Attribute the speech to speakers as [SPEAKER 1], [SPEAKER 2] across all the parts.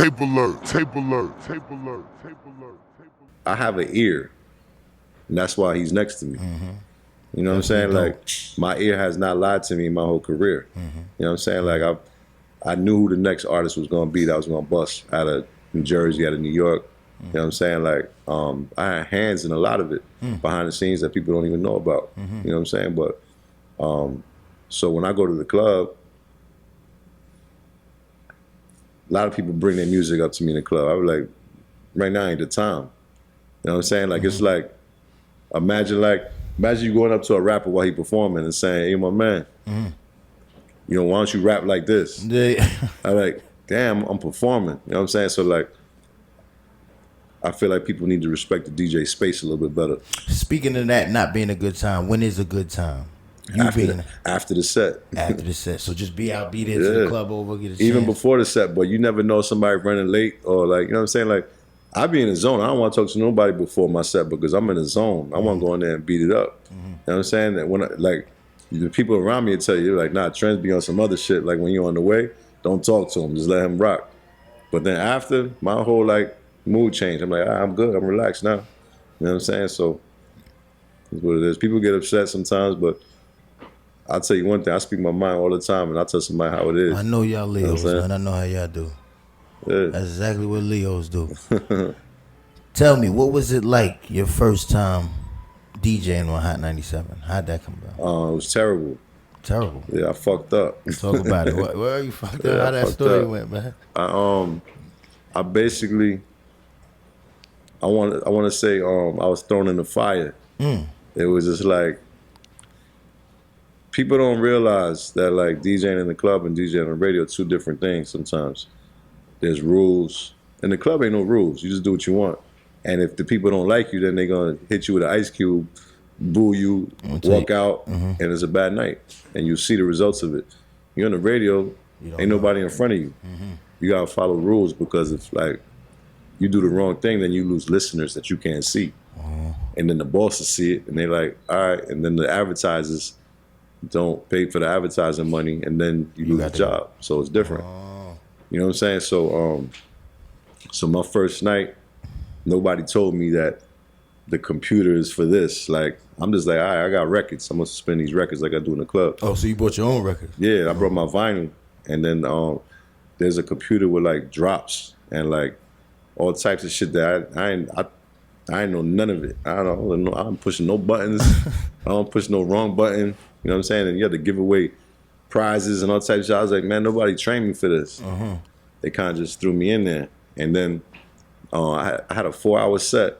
[SPEAKER 1] Tapealert, Tapealert, Tapealert, Tapealert.
[SPEAKER 2] I have an ear, and that's why he's next to me.
[SPEAKER 3] Mm-hmm.
[SPEAKER 2] You know what I'm saying? Like, my ear has not lied to me my whole career.
[SPEAKER 3] Mm-hmm.
[SPEAKER 2] You know what I'm saying? Like, I knew who the next artist was going to be that was going to bust out of New Jersey, out of New York. You know what I'm saying? Like, I had hands in a lot of it behind the scenes that people don't even know about. You know what I'm saying? But, so when I go to the club, a lot of people bring their music up to me in the club. I was like, right now ain't the time. You know what I'm saying? Like, it's like, imagine you going up to a rapper while he performing and saying, hey, my man, you know, why don't you rap like this?
[SPEAKER 3] Yeah.
[SPEAKER 2] I'm like, damn, I'm performing. You know what I'm saying? So, like, I feel like people need to respect the DJ space a little bit better.
[SPEAKER 3] Speaking of that not being a good time, when is a good time?
[SPEAKER 2] After the set.
[SPEAKER 3] After the set. So just be there to the club over, get a chance.
[SPEAKER 2] Even before the set, but you never know somebody running late or like, you know what I'm saying? Like, I be in the zone. I don't want to talk to nobody before my set because I'm in the zone. I want to go in there and beat it up. You know what I'm saying? That when the people around me will tell you, like, nah, Trent's be on some other shit. Like, when you're on the way, don't talk to him. Just let him rock. But then after, my whole, like, mood changed. I'm like, I'm good. I'm relaxed now. You know what I'm saying? So, that's what it is. People get upset sometimes, but I'll tell you one thing. I speak my mind all the time, and I tell somebody how it is.
[SPEAKER 3] I know y'all Leos,
[SPEAKER 2] you know
[SPEAKER 3] man. I know how y'all do.
[SPEAKER 2] Yeah.
[SPEAKER 3] That's exactly what Leos do. Tell me, what was it like your first time DJing on Hot 97? How'd that come about?
[SPEAKER 2] It was terrible.
[SPEAKER 3] Terrible.
[SPEAKER 2] Yeah, I fucked up.
[SPEAKER 3] Talk about it. Where you fucked up? How that story went, man?
[SPEAKER 2] I basically, I want to say, I was thrown in the fire. It was just like, people don't realize that like DJing in the club and DJing on the radio are two different things sometimes. There's rules. In the club ain't no rules. You just do what you want. And if the people don't like you, then they're going to hit you with an ice cube, boo you, walk out, and it's a bad night. And you see the results of it. You're on the radio, ain't nobody in front of you. You got to follow rules because if like you do the wrong thing, then you lose listeners that you can't see. And then the bosses see it and they're like, all right. And then the advertisers don't pay for the advertising money and then you lose the job. So it's different. You know what I'm saying? So so my first night, nobody told me that the computer is for this. Like, I'm just like, all right, I got records. I'm going to spin these records like I do in the club.
[SPEAKER 3] Oh, so you bought your own records?
[SPEAKER 2] Yeah, I brought my vinyl. And then there's a computer with like drops and like all types of shit that I ain't know none of it. I don't know. I'm pushing no buttons. I don't push no wrong button. You know what I'm saying? And you have to give away prizes and all types of shit. I was like, man, nobody trained me for this. They kind of just threw me in there. And then I had a 4-hour set.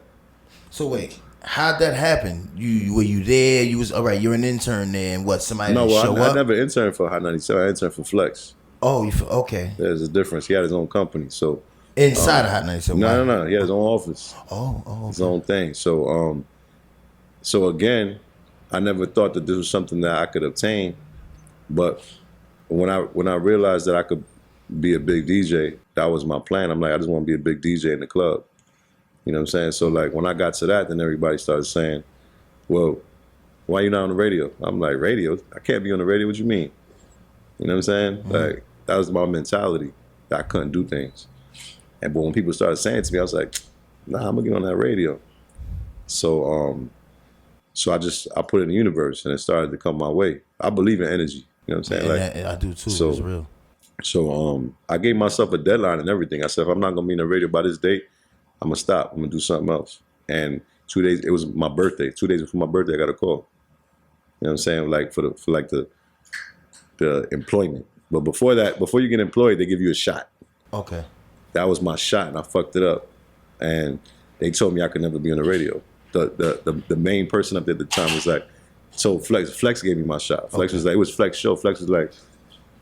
[SPEAKER 3] So wait, how'd that happen? Were you there? You was all right. You're an intern there, and what? Somebody didn't show up?
[SPEAKER 2] I never interned for Hot 97. I interned for Flex.
[SPEAKER 3] Oh, okay.
[SPEAKER 2] There's a difference. He had his own company, so
[SPEAKER 3] inside of Hot 97.
[SPEAKER 2] No. He had his own office.
[SPEAKER 3] Okay.
[SPEAKER 2] His own thing. So so again, I never thought that this was something that I could obtain, but when I realized that I could be a big DJ, that was my plan. I'm like, I just want to be a big DJ in the club. You know what I'm saying? So like when I got to that, then everybody started saying, well, why you not on the radio? I'm like, radio? I can't be on the radio. What you mean? You know what I'm saying? Like, that was my mentality, that I couldn't do things. But when people started saying to me, I was like, nah, I'm gonna get on that radio. So so I put it in the universe and it started to come my way. I believe in energy. You know what I'm saying?
[SPEAKER 3] Like, I do too. So, it's real.
[SPEAKER 2] So I gave myself a deadline and everything. I said, if I'm not gonna be in the radio by this date, I'm gonna stop. I'm gonna do something else. And 2 days, it was my birthday. 2 days before my birthday, I got a call. You know what I'm saying? Like for the employment. But before that, before you get employed, they give you a shot.
[SPEAKER 3] Okay. That
[SPEAKER 2] was my shot, and I fucked it up. And they told me I could never be on the radio. The main person up there at the time was like, so Flex gave me my shot. Flex was like, it was Flex show. Flex was like,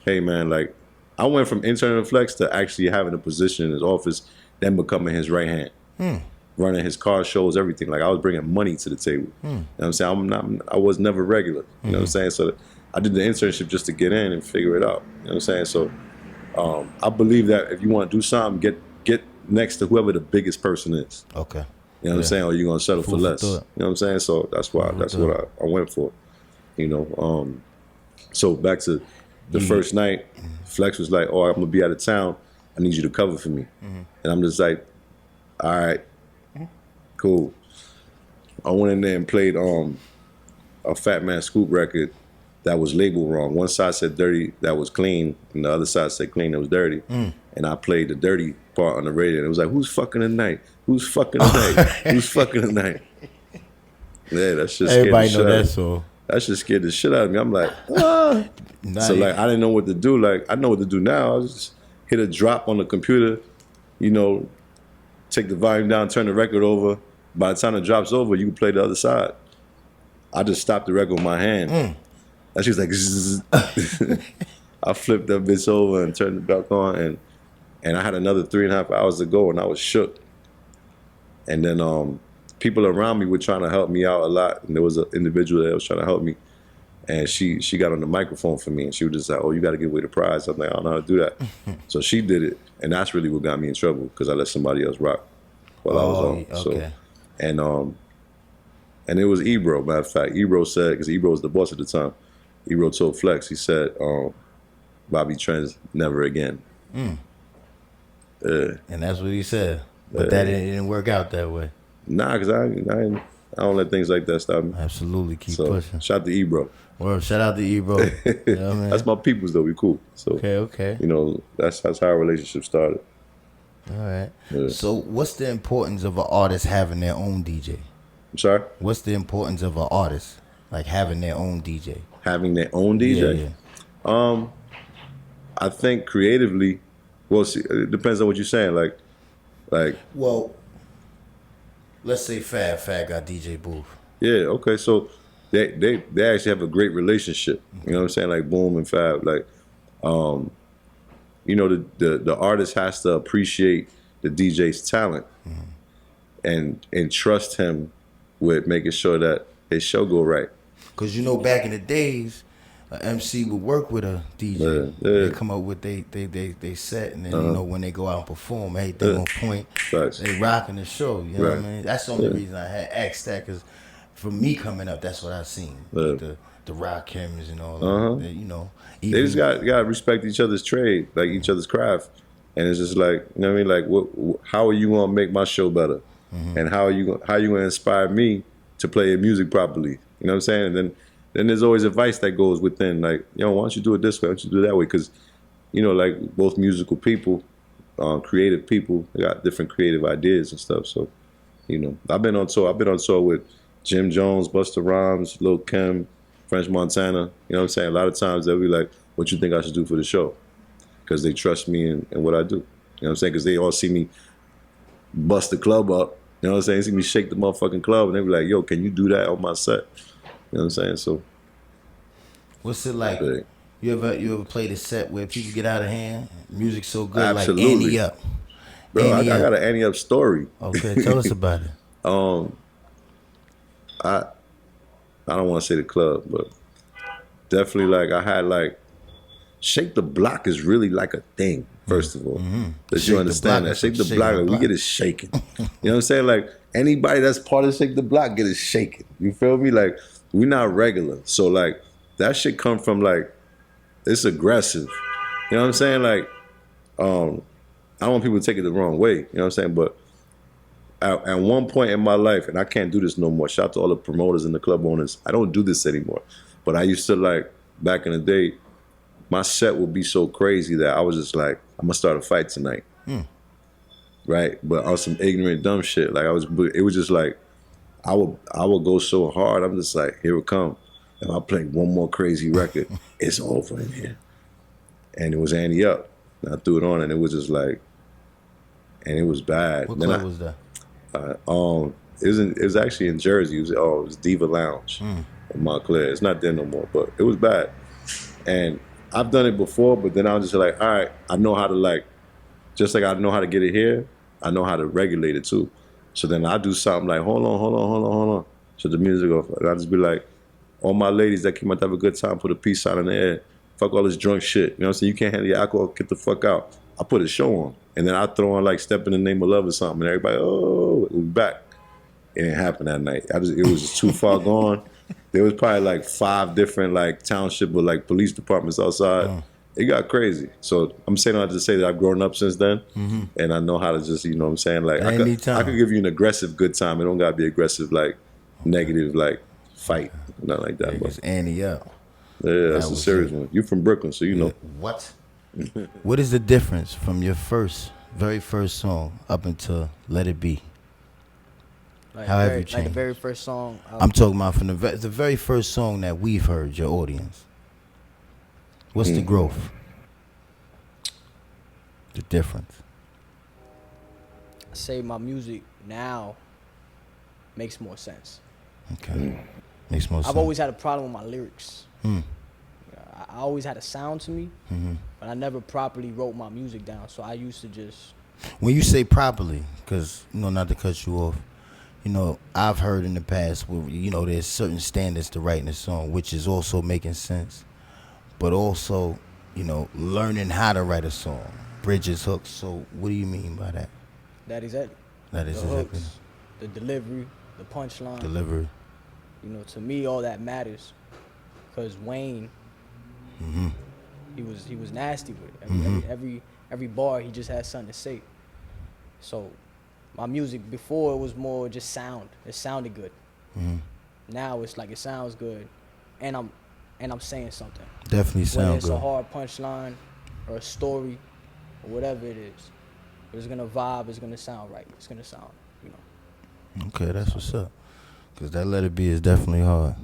[SPEAKER 2] hey man, like, I went from interning with Flex to actually having a position in his office, then becoming his right hand, running his car shows, everything. Like, I was bringing money to the table. You know what I'm saying? I was never regular. You know what I'm saying? So I did the internship just to get in and figure it out. You know what I'm saying? So I believe that if you want to do something, get next to whoever the biggest person is.
[SPEAKER 3] Okay.
[SPEAKER 2] You know what I'm saying? Or you're going to settle for less. You know what I'm saying? So that's what I went for. You know, so back to the first night, Flex was like, oh, I'm going to be out of town. I need you to cover for me. And I'm just like, all right, cool. I went in there and played a Fat Man Scoop record that was labeled wrong. One side said dirty, that was clean, and the other side said clean, that was dirty. And I played the dirty part on the radio, and it was like, who's fucking tonight? Who's fucking tonight? Who's fucking tonight? Yeah, that shit scared the shit out of me. That shit scared the shit out of me. I'm like, ah. So like, I didn't know what to do. Like, I know what to do now. I just hit a drop on the computer, you know, take the volume down, turn the record over. By the time the drop's over, you can play the other side. I just stopped the record with my hand. And she was like, zzz. I flipped that bitch over and turned it back on, and I had another 3.5 hours to go, and I was shook. And then people around me were trying to help me out a lot, and there was an individual that was trying to help me, and she got on the microphone for me, and she was just like, oh, you got to give away the prize. I'm like, I don't know how to do that. So she did it, and that's really what got me in trouble, because I let somebody else rock while I was on.
[SPEAKER 3] Okay.
[SPEAKER 2] So, and it was Ebro, matter of fact. Ebro said, because Ebro was the boss at the time, Ebro told Flex, he said, Bobby Trends, never again.
[SPEAKER 3] And that's what he said. But that didn't work out that way.
[SPEAKER 2] Nah, because I don't let things like that stop me.
[SPEAKER 3] Absolutely, keep pushing.
[SPEAKER 2] Shout out to Ebro.
[SPEAKER 3] Well, shout out to Ebro. You know what I mean?
[SPEAKER 2] That's my peoples, though. We cool. So
[SPEAKER 3] Okay.
[SPEAKER 2] You know, that's how our relationship started.
[SPEAKER 3] All right.
[SPEAKER 2] Yeah.
[SPEAKER 3] So what's the importance of an artist having their own DJ?
[SPEAKER 2] I'm sorry?
[SPEAKER 3] What's the importance of an artist, like having their own DJ?
[SPEAKER 2] Having their own DJ?
[SPEAKER 3] Yeah.
[SPEAKER 2] I think creatively, well, see, it depends on what you're saying. Like.
[SPEAKER 3] Well, let's say Fab got DJ booth.
[SPEAKER 2] Yeah. Okay. So they actually have a great relationship. You know what I'm saying? Like Boom and Fab. Like, you know, the artist has to appreciate the DJ's talent and trust him with making sure that his show go right. Because,
[SPEAKER 3] you know, back in the days, an MC would work with a DJ. They come up with they set, and then, you know, when they go out and perform, everything on point. They rocking the show. You know what I mean? That's the only reason I had asked that, because for me coming up, that's what I seen. The rock cameras and all that. You know,
[SPEAKER 2] they just got to respect each other's trade, like each other's craft. And it's just like, you know what I mean? Like, how are you gonna make my show better? And how are you gonna inspire me to play your music properly? You know what I'm saying? And then there's always advice that goes within, like, yo, why don't you do it this way? Why don't you do it that way? Because, you know, like both musical people, creative people, they got different creative ideas and stuff. So, you know, I've been on tour with Jim Jones, Busta Rhymes, Lil Kim, French Montana. You know what I'm saying? A lot of times they'll be like, what you think I should do for the show? Because they trust me in what I do. You know what I'm saying? Because they all see me bust the club up. You know what I'm saying? They see me shake the motherfucking club, and they be like, yo, can you do that on my set? You know what I'm saying? So,
[SPEAKER 3] what's it like? You ever played a set where people get out of hand? Music's so good,
[SPEAKER 2] absolutely.
[SPEAKER 3] Like Annie Up.
[SPEAKER 2] Bro, I got an Annie Up story.
[SPEAKER 3] Okay, tell us about it.
[SPEAKER 2] I don't want to say the club, but definitely like I had like Shake the Block is really like a thing. First of all, that you understand that Shake the Block, like, we get it shaking. You know what I'm saying? Like anybody that's part of Shake the Block get it shaking. You feel me? Like we're not regular, so like that shit come from like it's aggressive. You know what I'm saying? Like I don't want people to take it the wrong way. You know what I'm saying? But at one point in my life, and I can't do this no more. Shout out to all the promoters and the club owners. I don't do this anymore. But I used to like back in the day. My set would be so crazy that I was just like, I'm gonna start a fight tonight, right? But on some ignorant, dumb shit. Like it was just like, I would go so hard. I'm just like, here it come. If I play one more crazy record, it's over in here. And it was Annie Up. And I threw it on, and it was just like, and it was bad.
[SPEAKER 3] What club was that?
[SPEAKER 2] It was actually in Jersey. It was Diva Lounge in Montclair. It's not there no more, but it was bad. And I've done it before, but then I was just like, all right, I know how to like, just like I know how to get it here, I know how to regulate it too. So then I do something like, hold on. So the music off, and I just be like, all my ladies that came out to have a good time, put a peace sign in the air. Fuck all this drunk shit. You know what I'm saying? You can't handle your alcohol, get the fuck out. I put a show on. And then I throw on like Step in the Name of Love or something, and everybody, oh, we're back. It didn't happen that night. It was just too far gone. There was probably like 5 different like township or like police departments outside. it got crazy. So I'm saying that to say that I've grown up since then, and I know how to just, you know what I'm saying? Like, I could give you an aggressive good time. It don't got to be aggressive, like, negative, like, fight. Nothing like that.
[SPEAKER 3] It's Annie up.
[SPEAKER 2] Yeah, that's a serious one. You from Brooklyn, so you know.
[SPEAKER 3] What? What is the difference from your very first song up until Let It Be? How have you changed?
[SPEAKER 4] Like the very first song.
[SPEAKER 3] I'm talking about from the very first song that we've heard, your audience. What's the growth? The difference?
[SPEAKER 4] I say my music now makes more sense.
[SPEAKER 3] Okay. Makes more sense.
[SPEAKER 4] I've always had a problem with my lyrics. I always had a sound to me, but I never properly wrote my music down. So I used to just...
[SPEAKER 3] When you say properly, because, you know, not to cut you off, you know, I've heard in the past where, you know, there's certain standards to writing a song, which is also making sense, but also, you know, learning how to write a song, bridges, hooks. So what do you mean by that?
[SPEAKER 4] That is it.
[SPEAKER 3] That is
[SPEAKER 4] the
[SPEAKER 3] exactly.
[SPEAKER 4] hooks, the delivery, the punchline.
[SPEAKER 3] Delivery.
[SPEAKER 4] You know, to me, all that matters, because Wayne, he was nasty with it. Every bar, he just had something to say. So my music before, it was more just sound. It sounded good. Now it's like it sounds good, and I'm saying something.
[SPEAKER 3] Definitely sound
[SPEAKER 4] Whether it's
[SPEAKER 3] good.
[SPEAKER 4] a hard punchline or a story or whatever it is, it's gonna vibe. It's gonna sound right. It's gonna sound, you know.
[SPEAKER 3] Okay, that's what's up. Cause that Let It Be is definitely hard.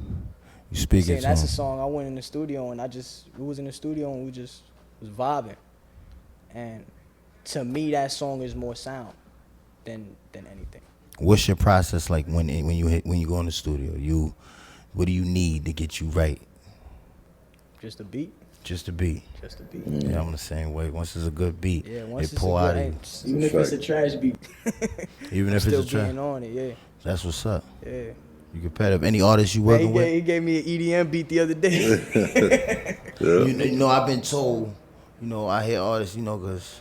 [SPEAKER 3] You speaking to
[SPEAKER 4] That's
[SPEAKER 3] him.
[SPEAKER 4] a song I went in the studio and we was in the studio and we just was vibing, and to me that song is more sound than anything.
[SPEAKER 3] What's your process like when you go in the studio? What do you need to get you right?
[SPEAKER 4] Just a beat.
[SPEAKER 3] Just a beat.
[SPEAKER 4] Just a beat.
[SPEAKER 3] Yeah, I'm the same way. Once it's a good beat,
[SPEAKER 4] Once
[SPEAKER 3] it
[SPEAKER 4] it's
[SPEAKER 3] pour
[SPEAKER 4] a
[SPEAKER 3] out
[SPEAKER 4] good,
[SPEAKER 3] of you.
[SPEAKER 4] even if it's a trash beat.
[SPEAKER 3] Even if
[SPEAKER 4] still
[SPEAKER 3] it's a track.
[SPEAKER 4] being on it, yeah.
[SPEAKER 3] That's what's up.
[SPEAKER 4] Yeah.
[SPEAKER 3] You competitive? Any artists you working with?
[SPEAKER 4] He gave me an EDM beat the other day.
[SPEAKER 3] You know, I've been told. You know, I hear artists. You know, cause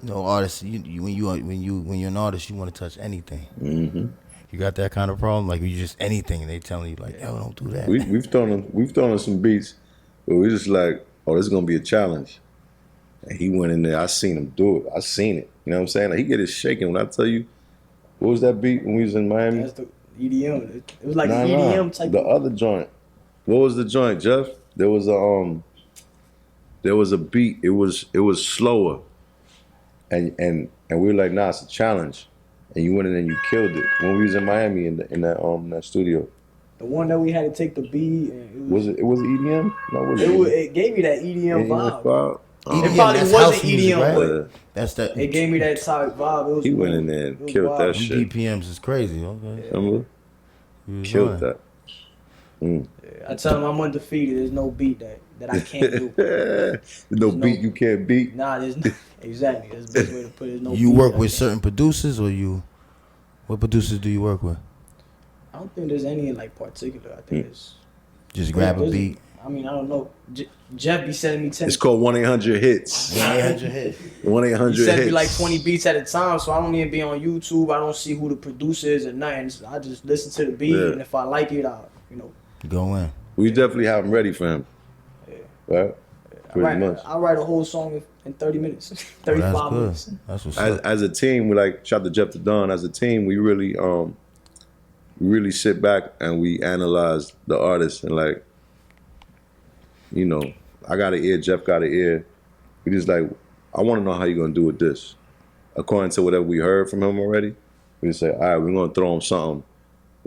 [SPEAKER 3] you know artists. When you're an artist, you want to touch anything. You got that kind of problem, like you just anything, and they telling you like, yo, don't do that.
[SPEAKER 2] We've thrown on some beats, but we just like, oh, this is gonna be a challenge. And he went in there. I seen him do it. I seen it. You know what I'm saying? Like, he get it shaking. When I tell you, what was that beat when we was in Miami?
[SPEAKER 4] That's the EDM. It was like an EDM type.
[SPEAKER 2] The other joint. What was the joint, Jeff? There was a beat. It was slower, and we were like, nah, it's a challenge. And you went in and you killed it when we was in Miami in that studio.
[SPEAKER 4] The one that we had to take the beat. And
[SPEAKER 2] was it EDM? No,
[SPEAKER 4] it gave me that EDM vibe. It probably
[SPEAKER 3] that's
[SPEAKER 4] wasn't
[SPEAKER 3] house music,
[SPEAKER 4] EDM,
[SPEAKER 3] right?
[SPEAKER 4] but
[SPEAKER 3] That's that.
[SPEAKER 4] it gave me that type vibe.
[SPEAKER 2] He went in there and killed that shit.
[SPEAKER 3] BPMs is crazy. Okay.
[SPEAKER 2] Remember? Killed that.
[SPEAKER 4] I tell him I'm undefeated. There's no beat that I can't do.
[SPEAKER 2] There's no beat you can't beat.
[SPEAKER 4] Nah, there's no. Exactly. That's the best way to put it. There's no
[SPEAKER 3] You
[SPEAKER 4] beat
[SPEAKER 3] work
[SPEAKER 4] that
[SPEAKER 3] with
[SPEAKER 4] I can't.
[SPEAKER 3] certain producers, or what producers do you work with?
[SPEAKER 4] I don't think there's any like particular. I think it's
[SPEAKER 3] Just grab a
[SPEAKER 4] there's-
[SPEAKER 3] beat.
[SPEAKER 4] I mean, I don't know. Jeff be sending me 10.
[SPEAKER 2] It's called 1-800-HITS.
[SPEAKER 3] 1-800 hit.
[SPEAKER 2] 1-800-HITS.
[SPEAKER 4] He sent me like 20 beats at a time, so I don't even be on YouTube. I don't see who the producer is or nothing. So I just listen to the beat, and if I like it, I'll,
[SPEAKER 3] Go in.
[SPEAKER 2] We definitely have him ready for him. Right? Pretty much.
[SPEAKER 4] I write a whole song in 30 minutes, 35
[SPEAKER 3] That's good.
[SPEAKER 4] minutes.
[SPEAKER 3] That's what's up.
[SPEAKER 2] As a team, we like, shout out to Jeff the Don. As a team, we really sit back and we analyze the artist and like, you know, I got an ear, Jeff got an ear. We just like, I want to know how you're going to do with this. According to whatever we heard from him already, we just say, all right, we're going to throw him something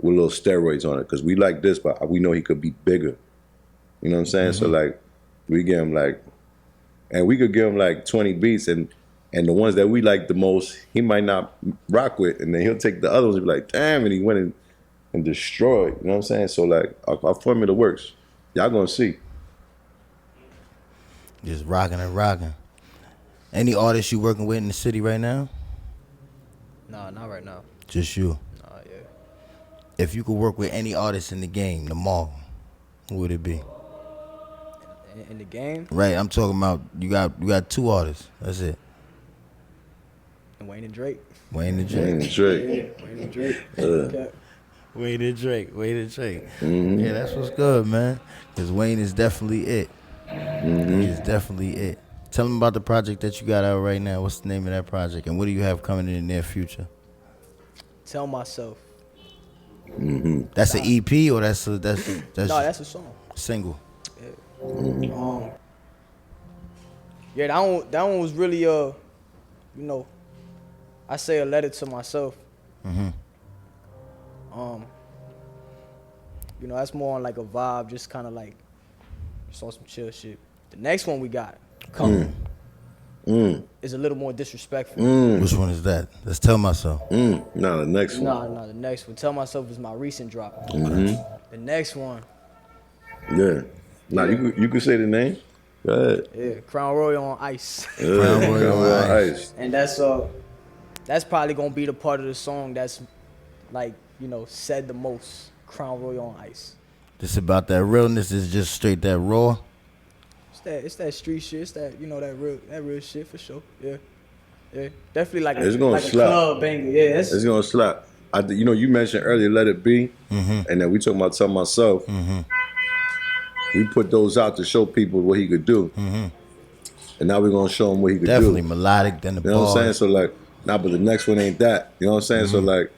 [SPEAKER 2] with little steroids on it because we like this, but we know he could be bigger. You know what I'm saying? So like, we give him like, and we could give him like 20 beats and the ones that we like the most, he might not rock with, and then he'll take the other ones and be like, damn, and he went in and destroyed. You know what I'm saying? So like, our formula works. Y'all gonna see.
[SPEAKER 3] Just rocking and rocking. Any artists you working with in the city right now?
[SPEAKER 4] Nah, not right now.
[SPEAKER 3] Just you.
[SPEAKER 4] Nah, yeah.
[SPEAKER 3] If you could work with any artist in the game tomorrow, who would it be?
[SPEAKER 4] In the game,
[SPEAKER 3] Right, I'm talking about you got two artists. That's it.
[SPEAKER 4] Wayne and Drake.
[SPEAKER 3] Wayne and Drake.
[SPEAKER 2] And Drake.
[SPEAKER 4] Yeah, Wayne and Drake. Okay.
[SPEAKER 3] Wayne and Drake. Yeah, that's what's good, man. Because Wayne is definitely it. It's definitely it. Tell them about the project that you got out right now. What's the name of that project, and what do you have coming in the near future?
[SPEAKER 4] Tell myself.
[SPEAKER 3] That's an EP or that's
[SPEAKER 4] No, that's a song.
[SPEAKER 3] Single.
[SPEAKER 4] Yeah. Yeah, that one was really you know, I say a letter to myself. You know, that's more on like a vibe, just kind of like just on some chill shit. The next one we got coming is a little more disrespectful.
[SPEAKER 3] Which one is that? Let's Tell Myself.
[SPEAKER 2] No, the next one.
[SPEAKER 4] No, the next one. Tell Myself is my recent drop. The next one.
[SPEAKER 2] Yeah. Now you could say the name. Go ahead.
[SPEAKER 4] Yeah, Crown Royal on Ice.
[SPEAKER 3] Crown Royal on Ice.
[SPEAKER 4] And that's probably gonna be the part of the song that's like, you know, said the most. Crown Royal on Ice.
[SPEAKER 3] This about that realness. Is just straight that raw.
[SPEAKER 4] It's that street shit. It's that, you know, that real shit for sure. Yeah. Definitely like
[SPEAKER 2] It's gonna
[SPEAKER 4] a
[SPEAKER 2] slap.
[SPEAKER 4] club banger. Yeah,
[SPEAKER 2] It's gonna slap. You know, you mentioned earlier, Let It Be, and then we talking about Tell Myself. We put those out to show people what he could do, and now we're gonna show him what he could
[SPEAKER 3] Definitely
[SPEAKER 2] do.
[SPEAKER 3] melodic than the
[SPEAKER 2] You know
[SPEAKER 3] bars.
[SPEAKER 2] what I'm saying? So like, but the next one ain't that. You know what I'm saying? So like,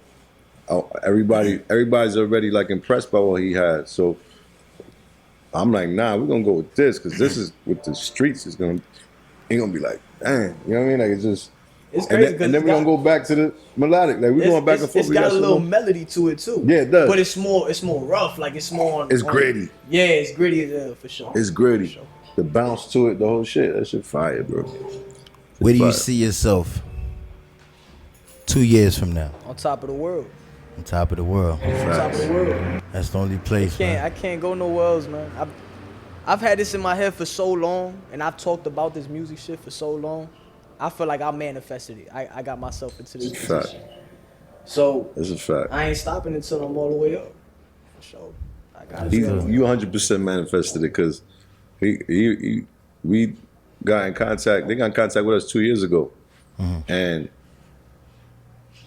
[SPEAKER 2] everybody's already like impressed by what he had. So I'm like, nah, we're gonna go with this because this is with the streets. Ain't gonna be like, dang, you know what I mean? Like it's just.
[SPEAKER 4] it's crazy.
[SPEAKER 2] And then we're gonna go back to the melodic. Like we're going back and forth.
[SPEAKER 4] It's got a little melody to it too.
[SPEAKER 2] Yeah, it does.
[SPEAKER 4] But it's more rough. Like it's more.
[SPEAKER 2] It's gritty.
[SPEAKER 4] Yeah, it's gritty as hell for sure.
[SPEAKER 2] It's gritty.
[SPEAKER 4] For sure.
[SPEAKER 2] The bounce to it, the whole shit. That shit fire, bro.
[SPEAKER 3] Where do you
[SPEAKER 2] fire.
[SPEAKER 3] see yourself 2 years from now?
[SPEAKER 4] On top of the world.
[SPEAKER 3] On top of the world.
[SPEAKER 4] On top of the world.
[SPEAKER 3] That's the only place.
[SPEAKER 4] I can't go nowhere else, man. I've had this in my head for so long, and I've talked about this music shit for so long. I feel like I manifested it. I got myself into this position. So
[SPEAKER 2] That's a fact.
[SPEAKER 4] I ain't stopping until I'm all the way up. For sure. I got
[SPEAKER 2] You 100% manifested it because we got in contact. They got in contact with us 2 years ago, and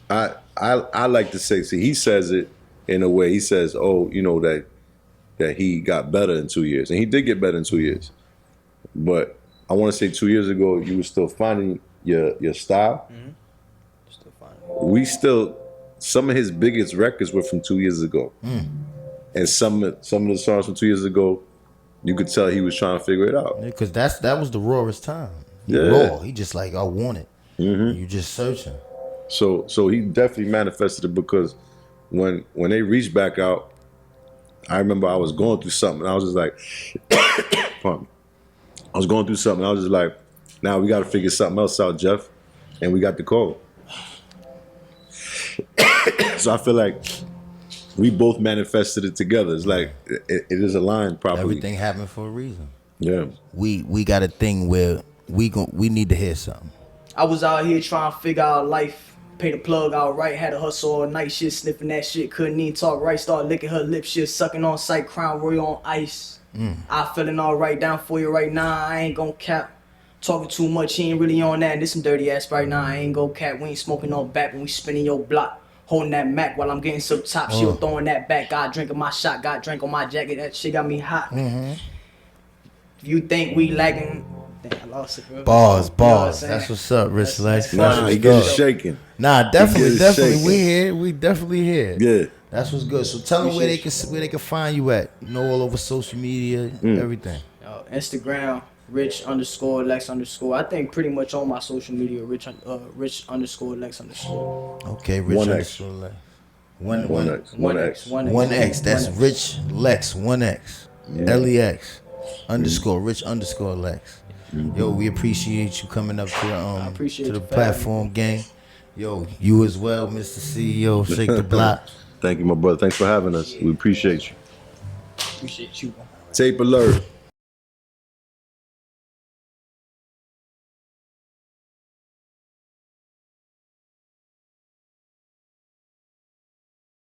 [SPEAKER 2] I like to say, see, he says it in a way. He says, oh, you know that he got better in 2 years, and he did get better in 2 years, but. I want to say 2 years ago, you were still finding your style.
[SPEAKER 4] Still finding it.
[SPEAKER 2] Some of his biggest records were from 2 years ago. And some of the songs from 2 years ago, you could tell he was trying to figure it out.
[SPEAKER 3] Because that was the rawest time.
[SPEAKER 2] Yeah.
[SPEAKER 3] Raw. He just like, I want it. You just searching.
[SPEAKER 2] So he definitely manifested it because when they reached back out, I remember I was going through something. I was just like, pardon me. I was going through something. I was just like, now we got to figure something else out, Jeff. And we got the call. So I feel like we both manifested it together. It's like, it is aligned properly.
[SPEAKER 3] Everything happened for a reason.
[SPEAKER 2] Yeah.
[SPEAKER 3] We got a thing where we need to hear something.
[SPEAKER 4] I was out here trying to figure out life. Pay the plug out right, had to hustle all night, shit, sniffing that shit, couldn't even talk right, start licking her lips, shit, sucking on sight, Crown Royal on Ice. I feeling all right down for you right now, I ain't gon' cap. Talking too much, he ain't really on that, and this some dirty ass right now, I ain't gon' cap. We ain't smoking no back when we spinning your block. Holding that Mac while I'm getting some top, she was throwing that back, God drinking my shot, got drink on my jacket, that shit got me hot. You think we lagging? Damn, I lost it, bro.
[SPEAKER 3] Bars.
[SPEAKER 4] saying?
[SPEAKER 3] That's what's up, Rich Lex.
[SPEAKER 2] Nah, he gets shaking.
[SPEAKER 3] Nah, definitely.
[SPEAKER 2] shaking.
[SPEAKER 3] We here. We definitely here.
[SPEAKER 2] Yeah.
[SPEAKER 3] That's what's good. So tell them where they can find you at. You know, all over social media, everything.
[SPEAKER 4] Instagram, Rich_Lex_. I think pretty much on my social media, Rich_Lex_.
[SPEAKER 3] Okay, Rich
[SPEAKER 2] One
[SPEAKER 3] _Lex.
[SPEAKER 2] One X.
[SPEAKER 3] 1X. That's Rich Lex 1X. LEX _ Rich _Lex. Yo, we appreciate you coming up to the platform gang. Yo, you as well, Mr. CEO, Shake the Block.
[SPEAKER 2] Thank you, my brother. Thanks for having us. We appreciate you.
[SPEAKER 4] Appreciate you.
[SPEAKER 2] Tapealert.